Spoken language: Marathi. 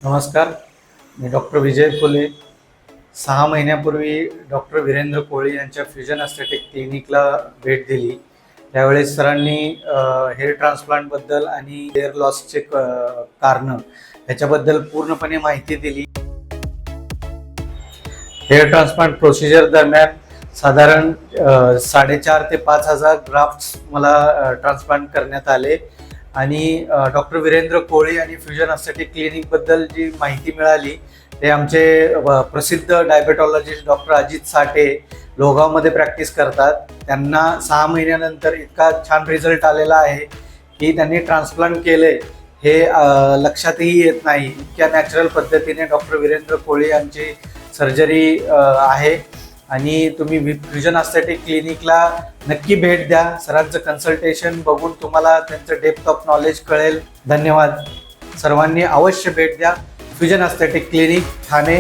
नमस्कार. मी डॉक्टर विजय फुले. 6 महिन्यापूर्वी डॉक्टर वीरेंद्र कोळी यांच्या फ्युजन एस्थेटिक क्लिनिकला भेट दिली. त्यावेळेस सरांनी हेअर ट्रान्सप्लांटबद्दल आणि हेअर लॉसचे कारणं ह्याच्याबद्दल पूर्णपणे माहिती दिली. हेअर ट्रान्सप्लांट प्रोसिजर दरम्यान साधारण 4,500 ते 5,000 ग्राफ्ट्स मला ट्रान्सप्लांट करण्यात आले आणि डॉक्टर वीरेंद्र कोळी आणि फ्युजन एस्थेटिक क्लिनिकबद्दल जी माहिती मिळाली ते आमचे प्रसिद्ध डायबेटॉलॉजिस्ट डॉक्टर अजित साठे लोहगावमध्ये प्रॅक्टिस करतात. त्यांना 6 महिन्यानंतर इतका छान रिझल्ट आलेला आहे की त्यांनी ट्रान्सप्लांट केले हे लक्षातही येत नाही. इतक्या नॅचरल पद्धतीने डॉक्टर वीरेंद्र कोळी यांची सर्जरी आहे आणि तुम्ही फ्युजन एस्थेटिक क्लिनिकला नक्की भेट द्या. सरांचं कन्सल्टेशन बघून तुम्हाला त्यांचं डेप्थ ऑफ नॉलेज कळेल. धन्यवाद. सर्वांनी अवश्य भेट द्या. Fusion aesthetic clinic Thane.